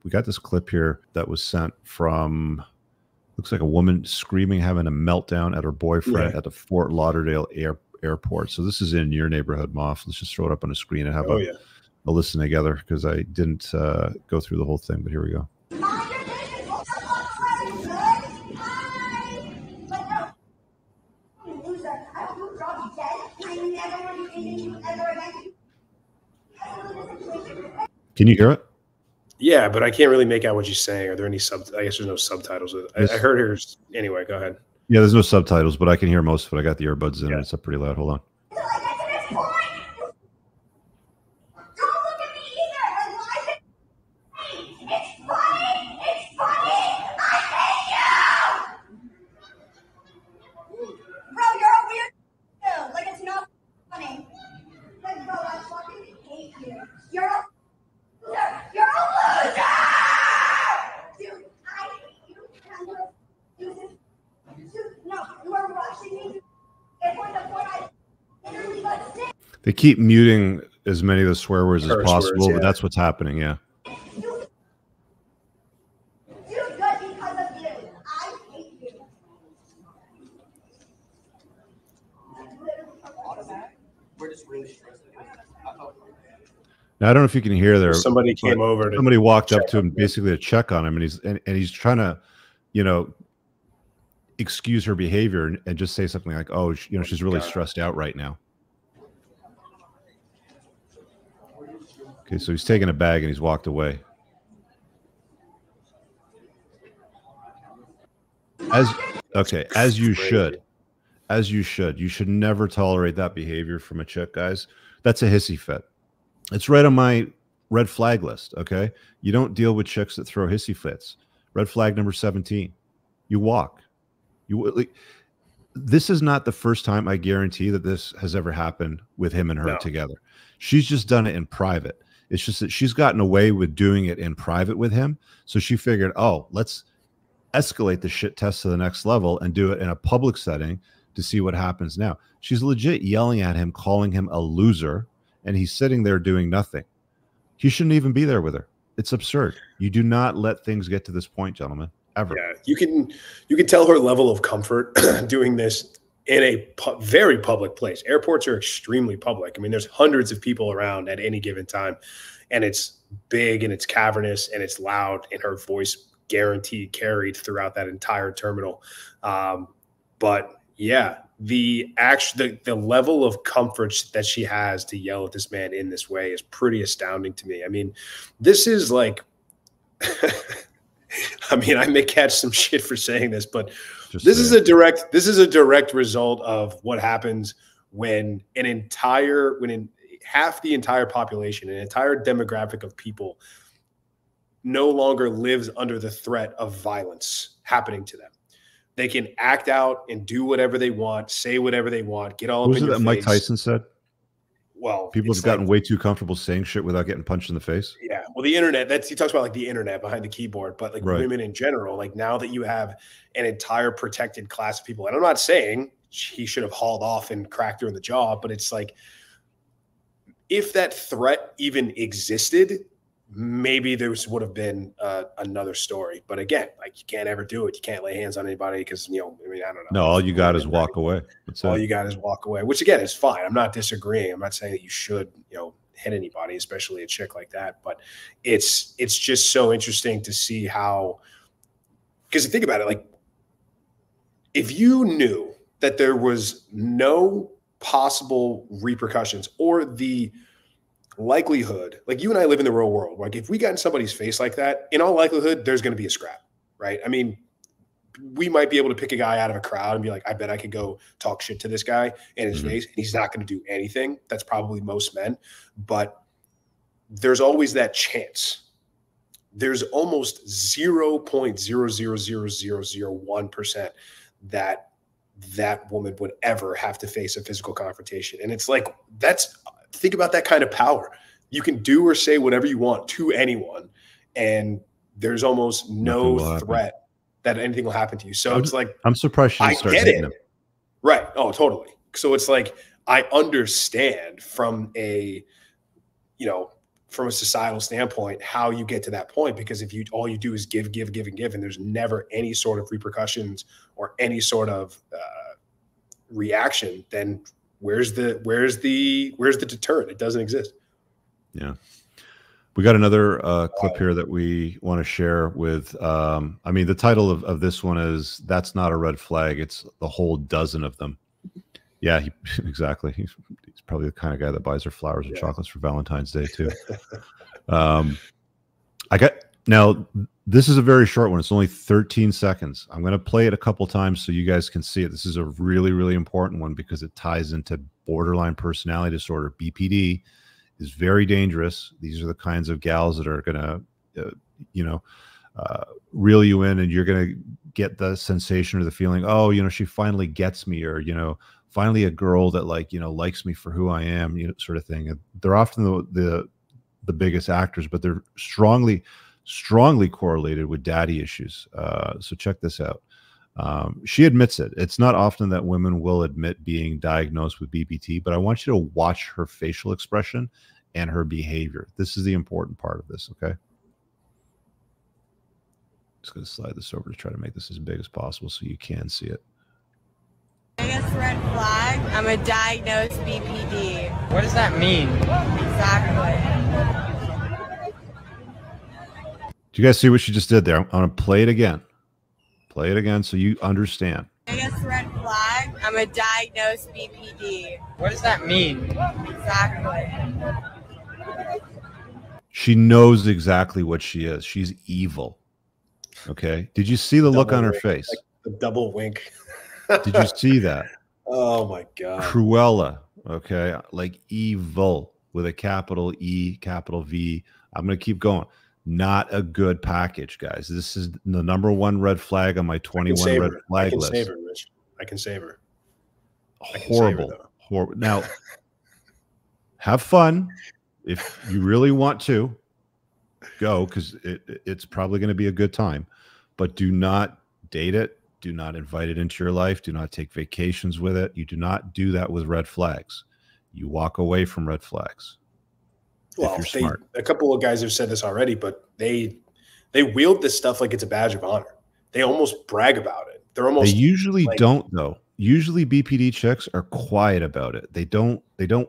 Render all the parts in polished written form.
we got this clip here that was sent from, looks like a woman screaming, having a meltdown at her boyfriend at the Fort Lauderdale airport. So this is in your neighborhood, Moff. Let's just throw it up on the screen and have a listen together, because I didn't go through the whole thing, but here we go. Can you hear it? Yeah, but I can't really make out what she's saying. Are there any I guess there's no subtitles. I heard her. Anyway, go ahead. Yeah, there's no subtitles, but I can hear most of it. I got the earbuds in and it's up pretty loud. Hold on. They keep muting as many of the swear words as possible, but that's what's happening. Yeah. Now, I don't know if you can hear there. Somebody came over. Somebody walked up to him basically to check on him, and he's trying to, you know, excuse her behavior and just say something like, "Oh, you know, she's really stressed out right now." Okay, so he's taking a bag and he's walked away. As you should. As you should. You should never tolerate that behavior from a chick, guys. That's a hissy fit. It's right on my red flag list, okay? You don't deal with chicks that throw hissy fits. Red flag number 17. You walk. This is not the first time, I guarantee, that this has ever happened with him and her together. She's just done it in private. It's just that she's gotten away with doing it in private with him. So she figured, oh, let's escalate the shit test to the next level and do it in a public setting to see what happens now. She's legit yelling at him, calling him a loser, and he's sitting there doing nothing. He shouldn't even be there with her. It's absurd. You do not let things get to this point, gentlemen, ever. Yeah, you can tell her level of comfort doing this in a very public place. Airports are extremely public. I mean, there's hundreds of people around at any given time, and it's big and it's cavernous and it's loud, and her voice guaranteed carried throughout that entire terminal. But yeah, the level of comfort that she has to yell at this man in this way is pretty astounding to me. I mean, this is like, I mean, I may catch some shit for saying this, but this is a direct result of what happens when half the entire population, an entire demographic of people, no longer lives under the threat of violence happening to them. They can act out and do whatever they want, say whatever they want, get all up in your face. Mike Tyson said? Well, people have gotten way too comfortable saying shit without getting punched in the face. Yeah. Well, the internet, he talks about like the internet behind the keyboard, but like women in general, like now that you have an entire protected class of people, and I'm not saying he should have hauled off and cracked her in the jaw, but it's like, if that threat even existed, maybe there would have been another story. But again, like, you can't ever do it. You can't lay hands on anybody because, you know, I mean, I don't know. No, all you got is walk away. All you got is walk away, which again is fine. I'm not disagreeing. I'm not saying that you should, you know, hit anybody, especially a chick like that. But it's just so interesting to see how, because think about it, like, if you knew that there was no possible repercussions or the likelihood, like, you and I live in the real world, like, if we got in somebody's face like that, in all likelihood, there's going to be a scrap, right? I mean, we might be able to pick a guy out of a crowd and be like, I bet I could go talk shit to this guy in his face, and he's not going to do anything. That's probably most men, but there's always that chance. There's almost 0.0000001% that woman would ever have to face a physical confrontation. And it's like, think about that kind of power. You can do or say whatever you want to anyone, and there's almost no threat that anything will happen to you. So it's like, I'm surprised she didn't start hitting him. Right. Oh, totally. So it's like, I understand from from a societal standpoint, how you get to that point. Because if all you do is give, give, give, and give, and there's never any sort of repercussions or any sort of reaction, then where's the deterrent? It doesn't exist. Yeah. We got another clip here that we want to share with, I mean, the title of this one is "That's Not a Red Flag." It's the whole dozen of them. Yeah, exactly. He's probably the kind of guy that buys her flowers and chocolates for Valentine's Day too. Now, this is a very short one. It's only 13 seconds. I'm going to play it a couple times so you guys can see it. This is a really, really important one because it ties into borderline personality disorder. BPD is very dangerous. These are the kinds of gals that are going to, reel you in, and you're going to get the sensation or the feeling, oh, she finally gets me, or, finally a girl that likes me for who I am, sort of thing. And they're often the biggest actors, but they're strongly correlated with daddy issues. So check this out. She admits it. It's not often that women will admit being diagnosed with BPD, but I want you to watch her facial expression and her behavior. This is the important part of this, okay? Just going to slide this over to try to make this as big as possible so you can see it. Biggest red flag, I'm a diagnosed BPD. What does that mean? Exactly. Do you guys see what she just did there? I'm going to play it again. Play it again so you understand. Biggest red flag, I'm a diagnosed BPD. What does that mean? Exactly. She knows exactly what she is. She's evil. Okay. Did you see the look on her face? Like the double wink. Did you see that? Oh my God. Cruella. Okay. Like evil with a capital E, capital V. I'm going to keep going. Not a good package, guys. This is the #1 red flag on my 21 red flag list. I can save her, Rich. I can save her. Horrible. Horrible. Now, have fun. If you really want to, go, because it's probably going to be a good time. But do not date it. Do not invite it into your life. Do not take vacations with it. You do not do that with red flags. You walk away from red flags. Well, a couple of guys have said this already, but they wield this stuff like it's a badge of honor. They almost brag about it. They usually don't, though. Usually BPD chicks are quiet about it. They don't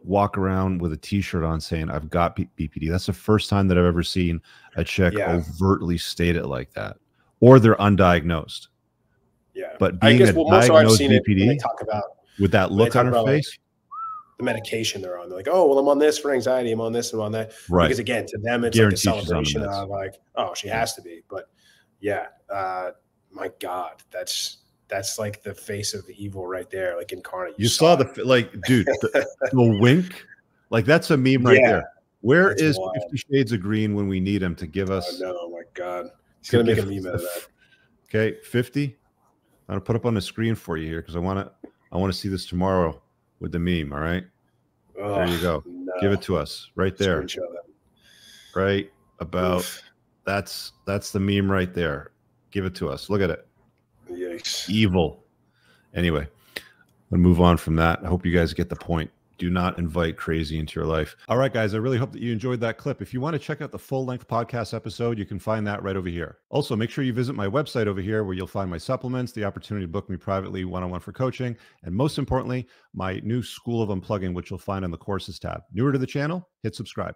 walk around with a t-shirt on saying I've got BPD. That's the first time that I've ever seen a chick overtly state it like that. Or they're undiagnosed. Yeah. But being a diagnosed BPD, they talk about with that look on her face, the medication they're on. They're like, oh, well, I'm on this for anxiety. I'm on this and I'm on that. Right. Because again, to them, it's like a celebration of like, oh, she has to be. But yeah, my God, that's like the face of the evil right there, like incarnate. You saw dude, the wink, like that's a meme right there. Where is 50 Shades of Green when we need him to give us? Oh, no, my God. He's going to make a meme out of that. Okay, 50. I'm going to put up on the screen for you here because I want to see this tomorrow with the meme, all right? Oh, there you go. No. Give it to us right there. Right about that's the meme right there. Give it to us. Look at it. Yikes. Evil. Anyway, we'll move on from that. I hope you guys get the point. Do not invite crazy into your life. All right, guys, I really hope that you enjoyed that clip. If you want to check out the full-length podcast episode, you can find that right over here. Also, make sure you visit my website over here where you'll find my supplements, the opportunity to book me privately one-on-one for coaching, and most importantly, my new School of Unplugging, which you'll find on the courses tab. Newer to the channel, hit subscribe.